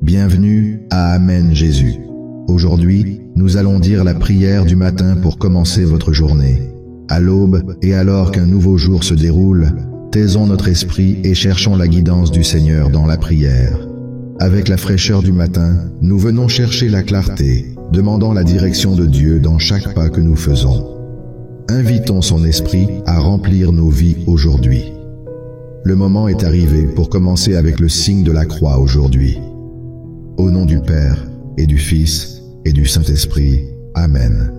Bienvenue à Amen Jésus. Aujourd'hui, nous allons dire la prière du matin pour commencer votre journée. À l'aube et alors qu'un nouveau jour se déroule, taisons notre esprit et cherchons la guidance du Seigneur dans la prière. Avec la fraîcheur du matin, nous venons chercher la clarté, demandant la direction de Dieu dans chaque pas que nous faisons. Invitons son esprit à remplir nos vies aujourd'hui. Le moment est arrivé pour commencer avec le signe de la croix aujourd'hui. Au nom du Père, et du Fils, et du Saint-Esprit. Amen.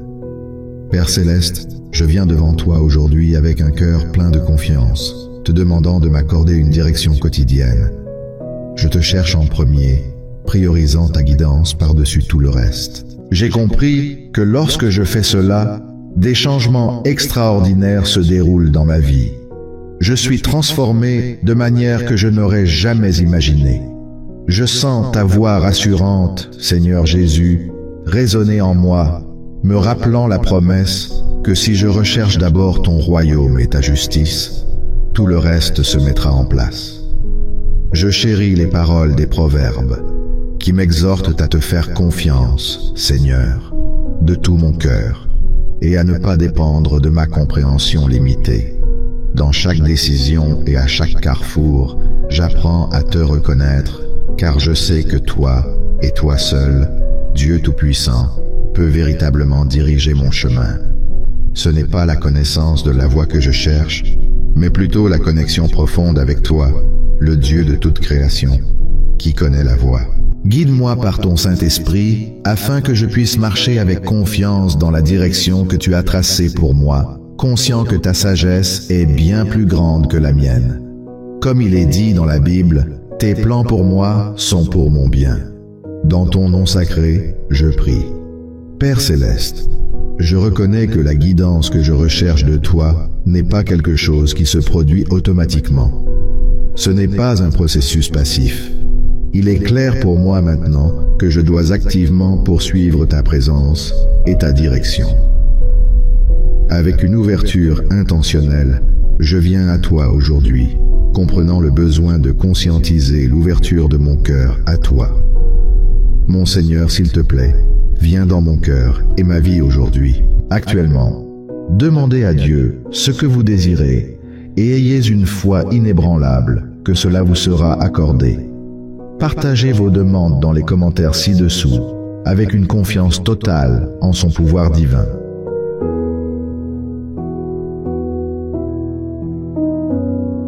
Père Céleste, je viens devant toi aujourd'hui avec un cœur plein de confiance, te demandant de m'accorder une direction quotidienne. Je te cherche en premier, priorisant ta guidance par-dessus tout le reste. J'ai compris que lorsque je fais cela, des changements extraordinaires se déroulent dans ma vie. Je suis transformé de manière que je n'aurais jamais imaginée. Je sens ta voix rassurante, Seigneur Jésus, résonner en moi, me rappelant la promesse que si je recherche d'abord ton royaume et ta justice, tout le reste se mettra en place. Je chéris les paroles des proverbes qui m'exhortent à te faire confiance, Seigneur, de tout mon cœur, et à ne pas dépendre de ma compréhension limitée. Dans chaque décision et à chaque carrefour, j'apprends à te reconnaître, car je sais que toi, et toi seul, Dieu Tout-Puissant, peut véritablement diriger mon chemin. Ce n'est pas la connaissance de la voie que je cherche, mais plutôt la connexion profonde avec toi, le Dieu de toute création, qui connaît la voie. Guide-moi par ton Saint-Esprit, afin que je puisse marcher avec confiance dans la direction que tu as tracée pour moi, conscient que ta sagesse est bien plus grande que la mienne. Comme il est dit dans la Bible, tes plans pour moi sont pour mon bien. Dans ton nom sacré, je prie. Père Céleste, je reconnais que la guidance que je recherche de toi n'est pas quelque chose qui se produit automatiquement. Ce n'est pas un processus passif. Il est clair pour moi maintenant que je dois activement poursuivre ta présence et ta direction. Avec une ouverture intentionnelle, je viens à toi aujourd'hui, comprenant le besoin de conscientiser l'ouverture de mon cœur à toi. Mon Seigneur, s'il te plaît, viens dans mon cœur et ma vie aujourd'hui. Actuellement, demandez à Dieu ce que vous désirez et ayez une foi inébranlable que cela vous sera accordé. Partagez vos demandes dans les commentaires ci-dessous avec une confiance totale en son pouvoir divin.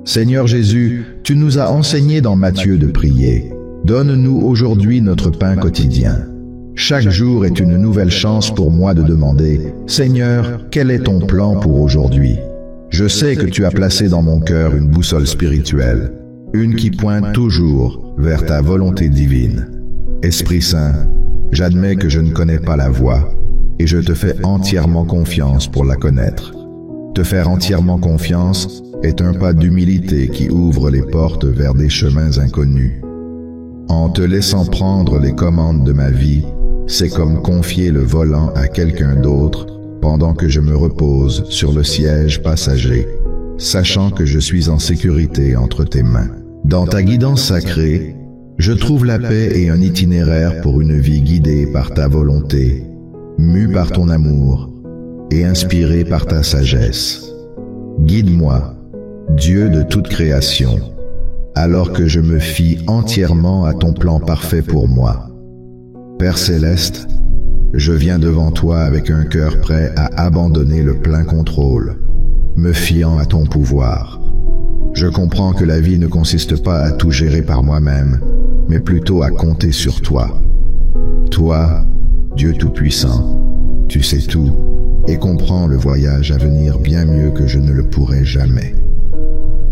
Seigneur Jésus, tu nous as enseigné dans Matthieu de prier. Donne-nous aujourd'hui notre pain quotidien. Chaque jour est une nouvelle chance pour moi de demander, Seigneur, quel est ton plan pour aujourd'hui? Je sais que tu as placé dans mon cœur une boussole spirituelle, une qui pointe toujours vers ta volonté divine. Esprit Saint, j'admets que je ne connais pas la voie, et je te fais entièrement confiance pour la connaître. Te faire entièrement confiance est un pas d'humilité qui ouvre les portes vers des chemins inconnus. En te laissant prendre les commandes de ma vie, c'est comme confier le volant à quelqu'un d'autre pendant que je me repose sur le siège passager, sachant que je suis en sécurité entre tes mains. Dans ta guidance sacrée, je trouve la paix et un itinéraire pour une vie guidée par ta volonté, mue par ton amour et inspirée par ta sagesse. Guide-moi, Dieu de toute création, alors que je me fie entièrement à ton plan parfait pour moi. Père Céleste, je viens devant toi avec un cœur prêt à abandonner le plein contrôle, me fiant à ton pouvoir. Je comprends que la vie ne consiste pas à tout gérer par moi-même, mais plutôt à compter sur toi. Toi, Dieu Tout-Puissant, tu sais tout et comprends le voyage à venir bien mieux que je ne le pourrais jamais.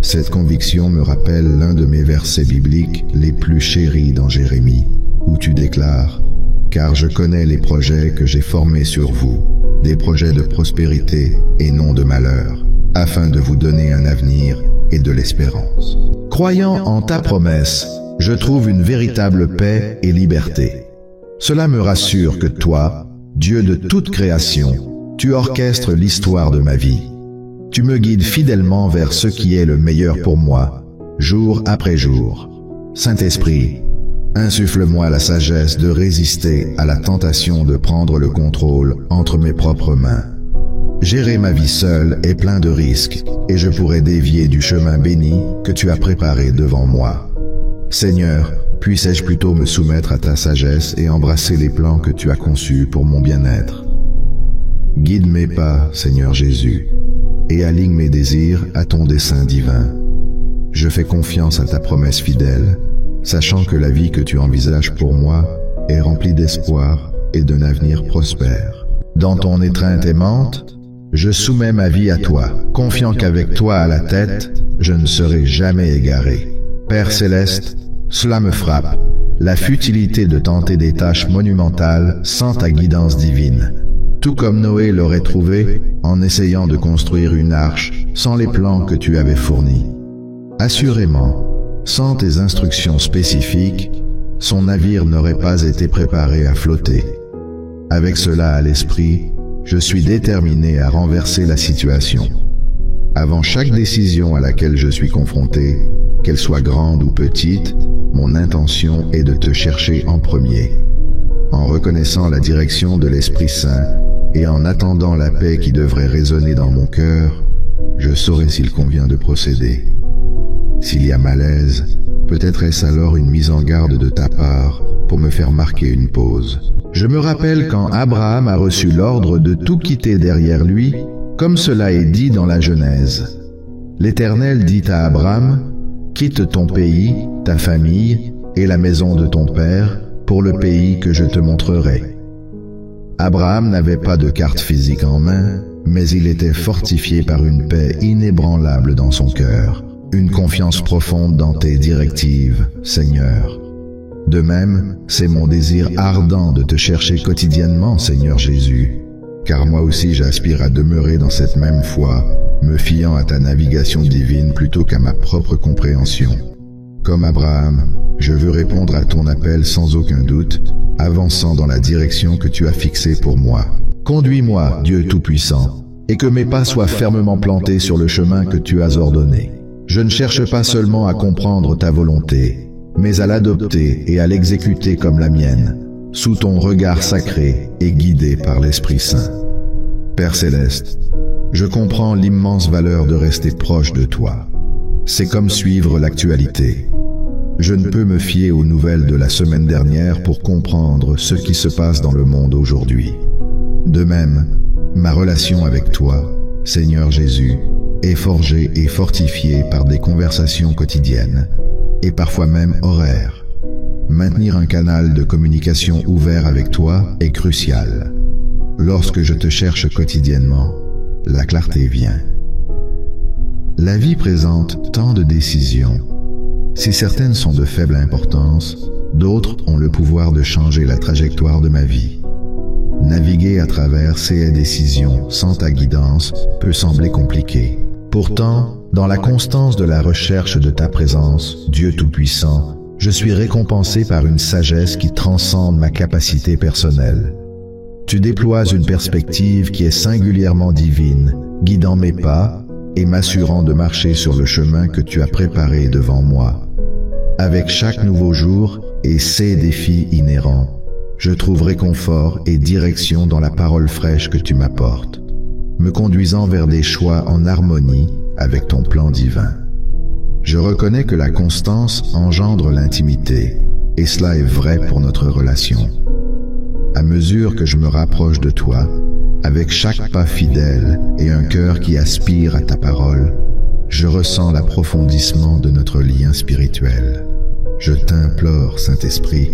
Cette conviction me rappelle l'un de mes versets bibliques les plus chéris dans Jérémie, où tu déclares « Car je connais les projets que j'ai formés sur vous, des projets de prospérité et non de malheur, afin de vous donner un avenir et de l'espérance. » Croyant en ta promesse, je trouve une véritable paix et liberté. Cela me rassure que toi, Dieu de toute création, tu orchestres l'histoire de ma vie. Tu me guides fidèlement vers ce qui est le meilleur pour moi, jour après jour. Saint-Esprit, Insuffle-moi la sagesse de résister à la tentation de prendre le contrôle entre mes propres mains. Gérer ma vie seule est plein de risques, et je pourrais dévier du chemin béni que tu as préparé devant moi. Seigneur, puissais-je plutôt me soumettre à ta sagesse et embrasser les plans que tu as conçus pour mon bien-être. Guide mes pas, Seigneur Jésus, et aligne mes désirs à ton dessein divin. Je fais confiance à ta promesse fidèle, sachant que la vie que tu envisages pour moi est remplie d'espoir et d'un avenir prospère. Dans ton étreinte aimante, je soumets ma vie à toi, confiant qu'avec toi à la tête, je ne serai jamais égaré. Père céleste, cela me frappe, la futilité de tenter des tâches monumentales sans ta guidance divine. Tout comme Noé l'aurait trouvé en essayant de construire une arche sans les plans que tu avais fournis. Assurément, sans tes instructions spécifiques, son navire n'aurait pas été préparé à flotter. Avec cela à l'esprit, je suis déterminé à renverser la situation. Avant chaque décision à laquelle je suis confronté, qu'elle soit grande ou petite, mon intention est de te chercher en premier. En reconnaissant la direction de l'Esprit Saint et en attendant la paix qui devrait résonner dans mon cœur, je saurai s'il convient de procéder. S'il y a malaise, peut-être est-ce alors une mise en garde de ta part pour me faire marquer une pause. Je me rappelle quand Abraham a reçu l'ordre de tout quitter derrière lui, comme cela est dit dans la Genèse. L'Éternel dit à Abraham, « Quitte ton pays, ta famille et la maison de ton père pour le pays que je te montrerai. » Abraham n'avait pas de carte physique en main, mais il était fortifié par une paix inébranlable dans son cœur, une confiance profonde dans tes directives, Seigneur. De même, c'est mon désir ardent de te chercher quotidiennement, Seigneur Jésus, car moi aussi j'aspire à demeurer dans cette même foi, me fiant à ta navigation divine plutôt qu'à ma propre compréhension. Comme Abraham, je veux répondre à ton appel sans aucun doute, avançant dans la direction que tu as fixée pour moi. Conduis-moi, Dieu Tout-Puissant, et que mes pas soient fermement plantés sur le chemin que tu as ordonné. Je ne cherche pas seulement à comprendre ta volonté, mais à l'adopter et à l'exécuter comme la mienne, sous ton regard sacré et guidé par l'Esprit Saint. Père céleste, je comprends l'immense valeur de rester proche de toi. C'est comme suivre l'actualité. Je ne peux me fier aux nouvelles de la semaine dernière pour comprendre ce qui se passe dans le monde aujourd'hui. De même, ma relation avec toi, Seigneur Jésus, est forgée et fortifiée par des conversations quotidiennes, et parfois même horaires. Maintenir un canal de communication ouvert avec toi est crucial. Lorsque je te cherche quotidiennement, la clarté vient. La vie présente tant de décisions. Si certaines sont de faible importance, d'autres ont le pouvoir de changer la trajectoire de ma vie. Naviguer à travers ces décisions sans ta guidance peut sembler compliqué. Pourtant, dans la constance de la recherche de ta présence, Dieu Tout-Puissant, je suis récompensé par une sagesse qui transcende ma capacité personnelle. Tu déploies une perspective qui est singulièrement divine, guidant mes pas et m'assurant de marcher sur le chemin que tu as préparé devant moi. Avec chaque nouveau jour et ses défis inhérents, je trouve réconfort et direction dans la parole fraîche que tu m'apportes, me conduisant vers des choix en harmonie avec ton plan divin. Je reconnais que la constance engendre l'intimité, et cela est vrai pour notre relation. À mesure que je me rapproche de toi, avec chaque pas fidèle et un cœur qui aspire à ta parole, je ressens l'approfondissement de notre lien spirituel. Je t'implore, Saint-Esprit,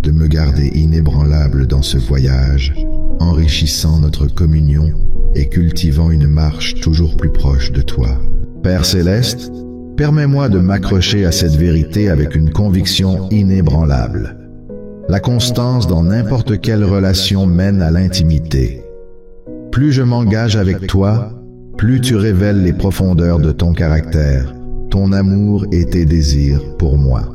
de me garder inébranlable dans ce voyage, enrichissant notre communion et cultivant une marche toujours plus proche de toi. Père céleste, permets-moi de m'accrocher à cette vérité avec une conviction inébranlable. La constance dans n'importe quelle relation mène à l'intimité. Plus je m'engage avec toi, plus tu révèles les profondeurs de ton caractère, ton amour et tes désirs pour moi.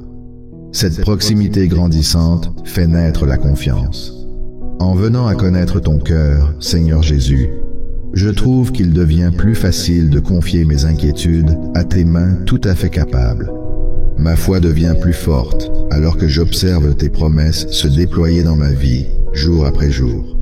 Cette proximité grandissante fait naître la confiance. En venant à connaître ton cœur, Seigneur Jésus, je trouve qu'il devient plus facile de confier mes inquiétudes à tes mains tout à fait capables. Ma foi devient plus forte alors que j'observe tes promesses se déployer dans ma vie, jour après jour.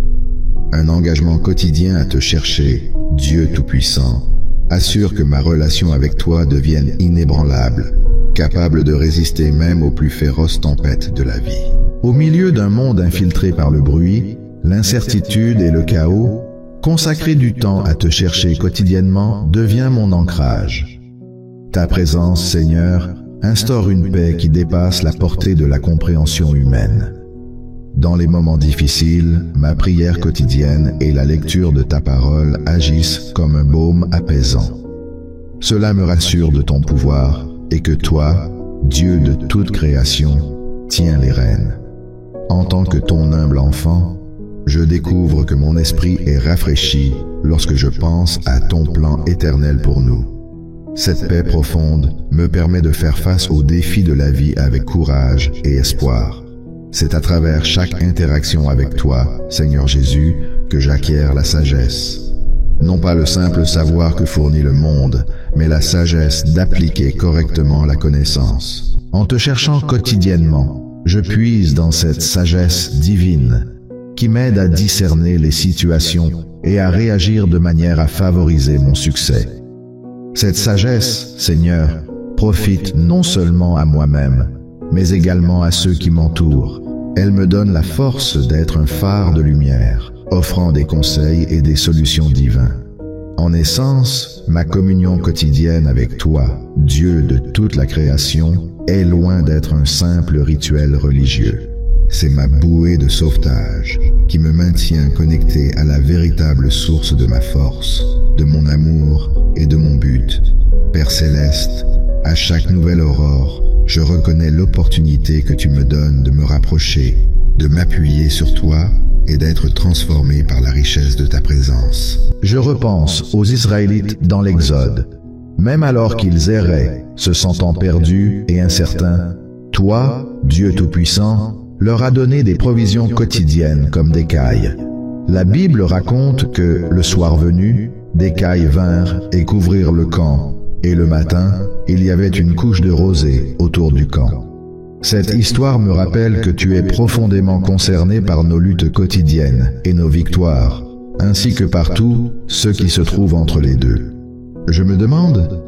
Un engagement quotidien à te chercher, Dieu Tout-Puissant, assure que ma relation avec toi devienne inébranlable, capable de résister même aux plus féroces tempêtes de la vie. Au milieu d'un monde infiltré par le bruit, l'incertitude et le chaos, consacrer du temps à te chercher quotidiennement devient mon ancrage. Ta présence, Seigneur, instaure une paix qui dépasse la portée de la compréhension humaine. Dans les moments difficiles, ma prière quotidienne et la lecture de ta parole agissent comme un baume apaisant. Cela me rassure de ton pouvoir et que toi, Dieu de toute création, tiens les rênes. En tant que ton humble enfant, je découvre que mon esprit est rafraîchi lorsque je pense à ton plan éternel pour nous. Cette paix profonde me permet de faire face aux défis de la vie avec courage et espoir. C'est à travers chaque interaction avec toi, Seigneur Jésus, que j'acquiers la sagesse. Non pas le simple savoir que fournit le monde, mais la sagesse d'appliquer correctement la connaissance. En te cherchant quotidiennement, je puise dans cette sagesse divine qui m'aide à discerner les situations et à réagir de manière à favoriser mon succès. Cette sagesse, Seigneur, profite non seulement à moi-même, mais également à ceux qui m'entourent. Elle me donne la force d'être un phare de lumière, offrant des conseils et des solutions divines. En essence, ma communion quotidienne avec toi, Dieu de toute la création, est loin d'être un simple rituel religieux. C'est ma bouée de sauvetage qui me maintient connecté à la véritable source de ma force, de mon amour et de mon but. Père Céleste, à chaque nouvelle aurore, je reconnais l'opportunité que tu me donnes de me rapprocher, de m'appuyer sur toi et d'être transformé par la richesse de ta présence. Je repense aux Israélites dans l'Exode. Même alors qu'ils erraient, se sentant perdus et incertains, toi, Dieu Tout-Puissant, leur as donné des provisions quotidiennes comme des cailles. La Bible raconte que, le soir venu, des cailles vinrent et couvrirent le camp, et le matin, il y avait une couche de rosée autour du camp. Cette histoire me rappelle que tu es profondément concerné par nos luttes quotidiennes et nos victoires, ainsi que par tous ceux qui se trouvent entre les deux. Je me demande,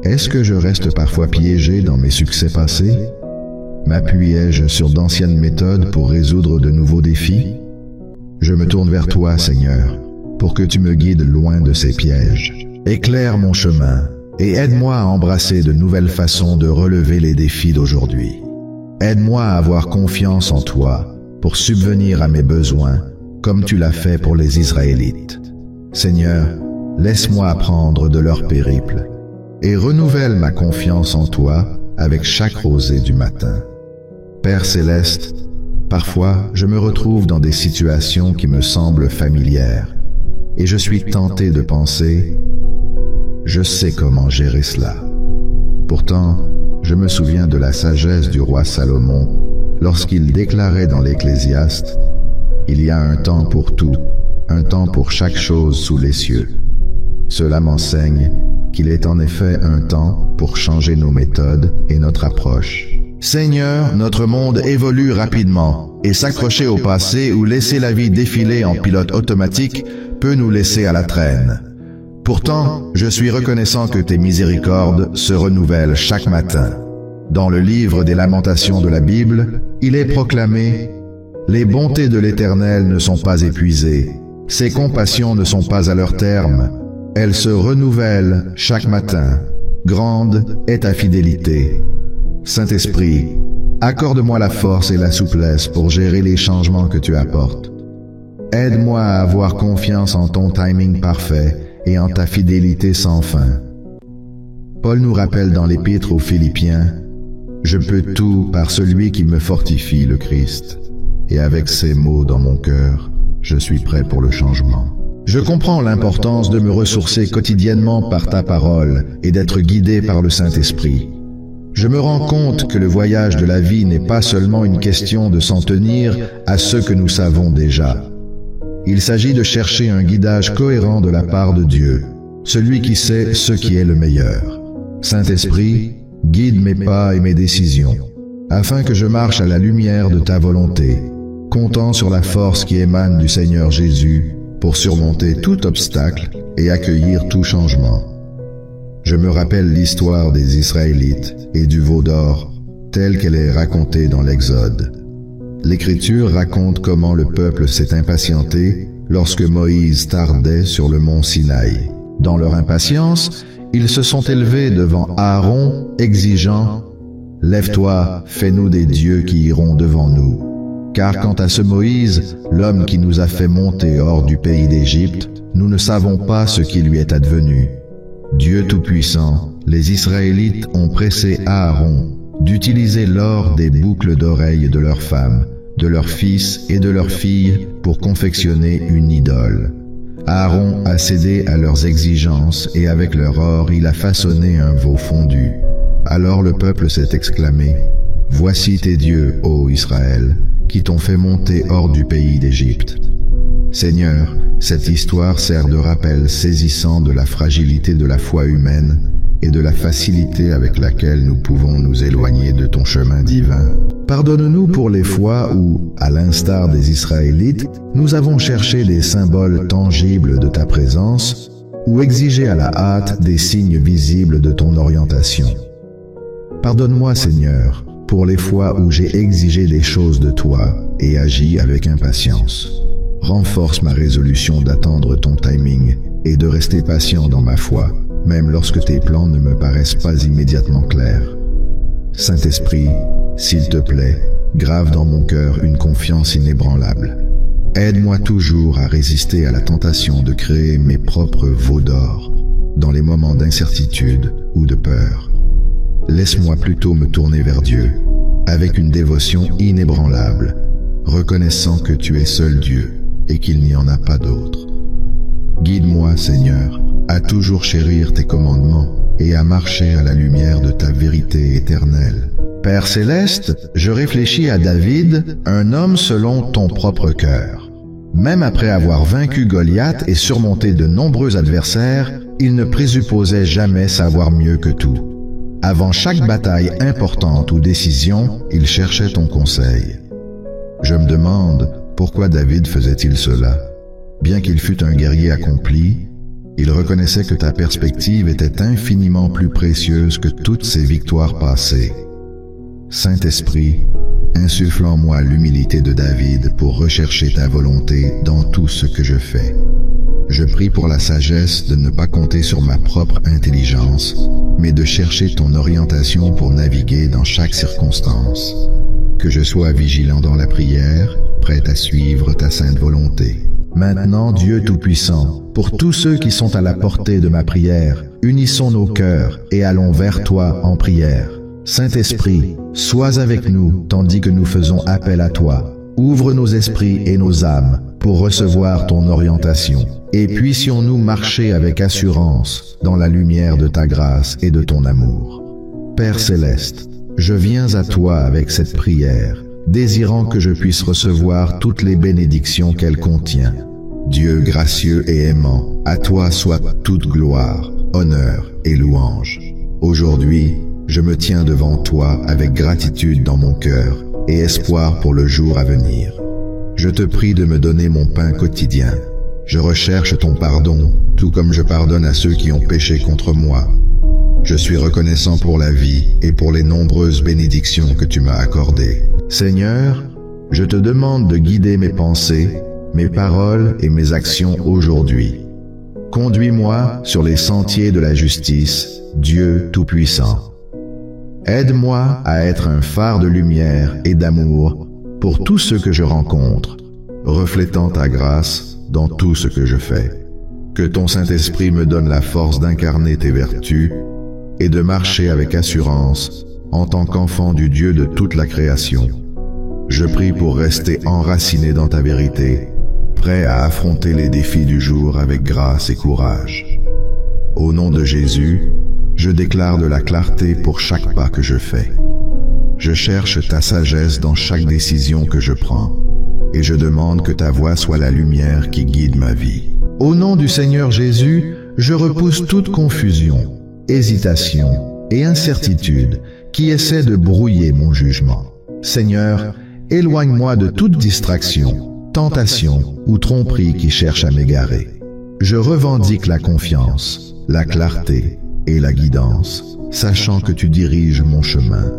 est-ce que je reste parfois piégé dans mes succès passés? M'appuyais-je sur d'anciennes méthodes pour résoudre de nouveaux défis? Je me tourne vers toi, Seigneur, pour que tu me guides loin de ces pièges. Éclaire mon chemin et aide-moi à embrasser de nouvelles façons de relever les défis d'aujourd'hui. Aide-moi à avoir confiance en toi pour subvenir à mes besoins, comme tu l'as fait pour les Israélites. Seigneur, laisse-moi apprendre de leur périple et renouvelle ma confiance en toi avec chaque rosée du matin. Père Céleste, parfois je me retrouve dans des situations qui me semblent familières et je suis tenté de penser « Je sais comment gérer cela ». Pourtant, je me souviens de la sagesse du roi Salomon lorsqu'il déclarait dans l'Ecclésiaste « Il y a un temps pour tout, un temps pour chaque chose sous les cieux ». Cela m'enseigne qu'il est en effet un temps pour changer nos méthodes et notre approche. Seigneur, notre monde évolue rapidement et s'accrocher au passé ou laisser la vie défiler en pilote automatique peut nous laisser à la traîne. Pourtant, je suis reconnaissant que tes miséricordes se renouvellent chaque matin. Dans le livre des Lamentations de la Bible, il est proclamé « Les bontés de l'Éternel ne sont pas épuisées, ses compassions ne sont pas à leur terme, elles se renouvellent chaque matin. Grande est ta fidélité. » Saint-Esprit, accorde-moi la force et la souplesse pour gérer les changements que tu apportes. Aide-moi à avoir confiance en ton timing parfait et en ta fidélité sans fin. Paul nous rappelle dans l'Épître aux Philippiens, « Je peux tout par celui qui me fortifie, le Christ. » Et avec ces mots dans mon cœur, je suis prêt pour le changement. Je comprends l'importance de me ressourcer quotidiennement par ta parole et d'être guidé par le Saint-Esprit. Je me rends compte que le voyage de la vie n'est pas seulement une question de s'en tenir à ce que nous savons déjà. Il s'agit de chercher un guidage cohérent de la part de Dieu, celui qui sait ce qui est le meilleur. Saint-Esprit, Guide mes pas et mes décisions, afin que je marche à la lumière de ta volonté, comptant sur la force qui émane du Seigneur Jésus pour surmonter tout obstacle et accueillir tout changement. Je me rappelle l'histoire des Israélites et du veau d'or telle qu'elle est racontée dans l'Exode. L'Écriture raconte comment le peuple s'est impatienté lorsque Moïse tardait sur le mont Sinaï. Dans leur impatience, ils se sont élevés devant Aaron, exigeant « Lève-toi, fais-nous des dieux qui iront devant nous. » Car quant à ce Moïse, l'homme qui nous a fait monter hors du pays d'Égypte, nous ne savons pas ce qui lui est advenu. Dieu Tout-Puissant, les Israélites ont pressé Aaron d'utiliser l'or des boucles d'oreilles de leurs femmes, de leurs fils et de leurs filles pour confectionner une idole. Aaron a cédé à leurs exigences et avec leur or, il a façonné un veau fondu. Alors le peuple s'est exclamé « Voici tes dieux, ô Israël, qui t'ont fait monter hors du pays d'Égypte. » Seigneur, cette histoire sert de rappel saisissant de la fragilité de la foi humaine et de la facilité avec laquelle nous pouvons nous éloigner de ton chemin divin. Pardonne-nous pour les fois où, à l'instar des Israélites, nous avons cherché des symboles tangibles de ta présence ou exigé à la hâte des signes visibles de ton orientation. Pardonne-moi, Seigneur, pour les fois où j'ai exigé des choses de toi et agi avec impatience. Renforce ma résolution d'attendre ton timing et de rester patient dans ma foi, même lorsque tes plans ne me paraissent pas immédiatement clairs. Saint-Esprit, s'il te plaît, grave dans mon cœur une confiance inébranlable. Aide-moi toujours à résister à la tentation de créer mes propres veaux d'or dans les moments d'incertitude ou de peur. Laisse-moi plutôt me tourner vers Dieu, avec une dévotion inébranlable, reconnaissant que tu es seul Dieu et qu'il n'y en a pas d'autre. Guide-moi, Seigneur, à toujours chérir tes commandements et à marcher à la lumière de ta vérité éternelle. Père céleste, je réfléchis à David, un homme selon ton propre cœur. Même après avoir vaincu Goliath et surmonté de nombreux adversaires, il ne présupposait jamais savoir mieux que tout. Avant chaque bataille importante ou décision, il cherchait ton conseil. Je me demande pourquoi David faisait-il cela. Bien qu'il fût un guerrier accompli, il reconnaissait que ta perspective était infiniment plus précieuse que toutes ses victoires passées. Saint-Esprit, insuffle en moi l'humilité de David pour rechercher ta volonté dans tout ce que je fais. Je prie pour la sagesse de ne pas compter sur ma propre intelligence, mais de chercher ton orientation pour naviguer dans chaque circonstance. Que je sois vigilant dans la prière, prêt à suivre ta sainte volonté. Maintenant, Dieu Tout-Puissant, pour tous ceux qui sont à la portée de ma prière, unissons nos cœurs et allons vers toi en prière. Saint-Esprit, sois avec nous tandis que nous faisons appel à toi. Ouvre nos esprits et nos âmes pour recevoir ton orientation, et puissions-nous marcher avec assurance dans la lumière de ta grâce et de ton amour. Père céleste, je viens à toi avec cette prière, désirant que je puisse recevoir toutes les bénédictions qu'elle contient. Dieu gracieux et aimant, à toi soit toute gloire, honneur et louange. Aujourd'hui, je me tiens devant toi avec gratitude dans mon cœur et espoir pour le jour à venir. Je te prie de me donner mon pain quotidien. Je recherche ton pardon, tout comme je pardonne à ceux qui ont péché contre moi. Je suis reconnaissant pour la vie et pour les nombreuses bénédictions que tu m'as accordées. Seigneur, je te demande de guider mes pensées, mes paroles et mes actions aujourd'hui. Conduis-moi sur les sentiers de la justice, Dieu Tout-Puissant. Aide-moi à être un phare de lumière et d'amour pour tous ceux que je rencontre, reflétant ta grâce dans tout ce que je fais. Que ton Saint-Esprit me donne la force d'incarner tes vertus et de marcher avec assurance en tant qu'enfant du Dieu de toute la création. Je prie pour rester enraciné dans ta vérité, prêt à affronter les défis du jour avec grâce et courage. Au nom de Jésus, je déclare de la clarté pour chaque pas que je fais. Je cherche ta sagesse dans chaque décision que je prends, et je demande que ta voix soit la lumière qui guide ma vie. Au nom du Seigneur Jésus, je repousse toute confusion, hésitation et incertitude qui essaient de brouiller mon jugement. Seigneur, éloigne-moi de toute distraction, tentation ou tromperie qui cherche à m'égarer. Je revendique la confiance, la clarté et la guidance, sachant que tu diriges mon chemin.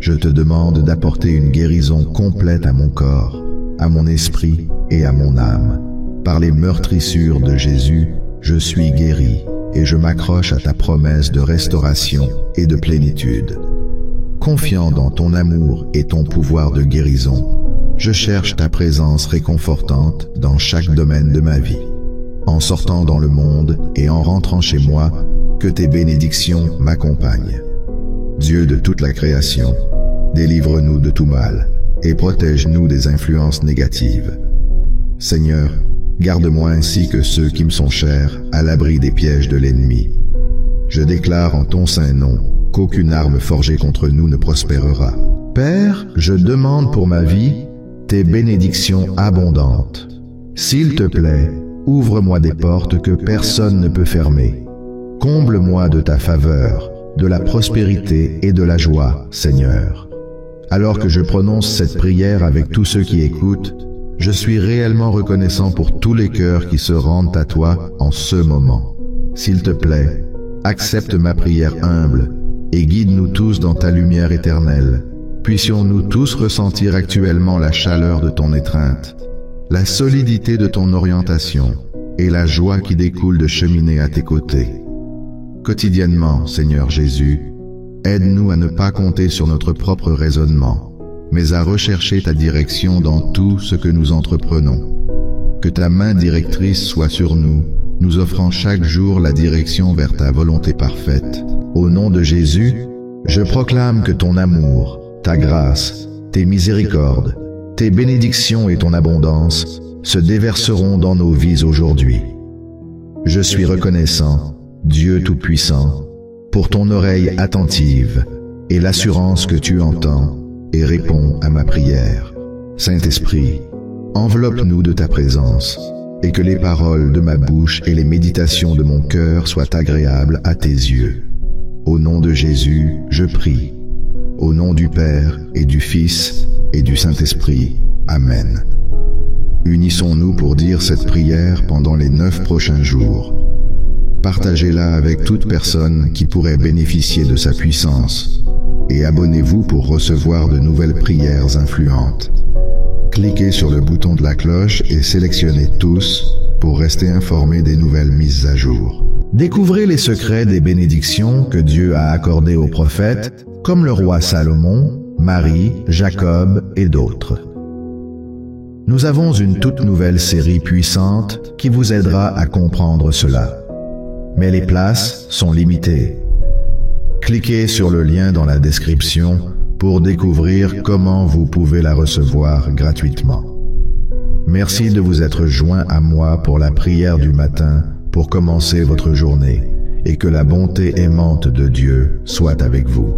Je te demande d'apporter une guérison complète à mon corps, à mon esprit et à mon âme. Par les meurtrissures de Jésus, je suis guéri et je m'accroche à ta promesse de restauration et de plénitude. Confiant dans ton amour et ton pouvoir de guérison, je cherche ta présence réconfortante dans chaque domaine de ma vie. En sortant dans le monde et en rentrant chez moi, que tes bénédictions m'accompagnent. Dieu de toute la création, délivre-nous de tout mal et protège-nous des influences négatives. Seigneur, garde-moi ainsi que ceux qui me sont chers à l'abri des pièges de l'ennemi. Je déclare en ton saint nom qu'aucune arme forgée contre nous ne prospérera. Père, je demande pour ma vie tes bénédictions abondantes. S'il te plaît, ouvre-moi des portes que personne ne peut fermer. Comble-moi de ta faveur, de la prospérité et de la joie, Seigneur. Alors que je prononce cette prière avec tous ceux qui écoutent, je suis réellement reconnaissant pour tous les cœurs qui se rendent à toi en ce moment. S'il te plaît, accepte ma prière humble et guide-nous tous dans ta lumière éternelle. Puissions-nous tous ressentir actuellement la chaleur de ton étreinte, la solidité de ton orientation et la joie qui découle de cheminer à tes côtés. Quotidiennement, Seigneur Jésus, aide-nous à ne pas compter sur notre propre raisonnement, mais à rechercher ta direction dans tout ce que nous entreprenons. Que ta main directrice soit sur nous, nous offrant chaque jour la direction vers ta volonté parfaite. Au nom de Jésus, je proclame que ton amour, ta grâce, tes miséricordes, tes bénédictions et ton abondance se déverseront dans nos vies aujourd'hui. Je suis reconnaissant, Dieu Tout-Puissant, pour ton oreille attentive et l'assurance que tu entends et réponds à ma prière. Saint-Esprit, enveloppe-nous de ta présence et que les paroles de ma bouche et les méditations de mon cœur soient agréables à tes yeux. Au nom de Jésus, je prie. Au nom du Père et du Fils et du Saint-Esprit. Amen. Unissons-nous pour dire cette prière pendant les 9 prochains jours. Partagez-la avec toute personne qui pourrait bénéficier de sa puissance et abonnez-vous pour recevoir de nouvelles prières influentes. Cliquez sur le bouton de la cloche et sélectionnez tous pour rester informé des nouvelles mises à jour. Découvrez les secrets des bénédictions que Dieu a accordées aux prophètes, comme le roi Salomon, Marie, Jacob et d'autres. Nous avons une toute nouvelle série puissante qui vous aidera à comprendre cela. Mais les places sont limitées. Cliquez sur le lien dans la description pour découvrir comment vous pouvez la recevoir gratuitement. Merci de vous être joint à moi pour la prière du matin pour commencer votre journée et que la bonté aimante de Dieu soit avec vous.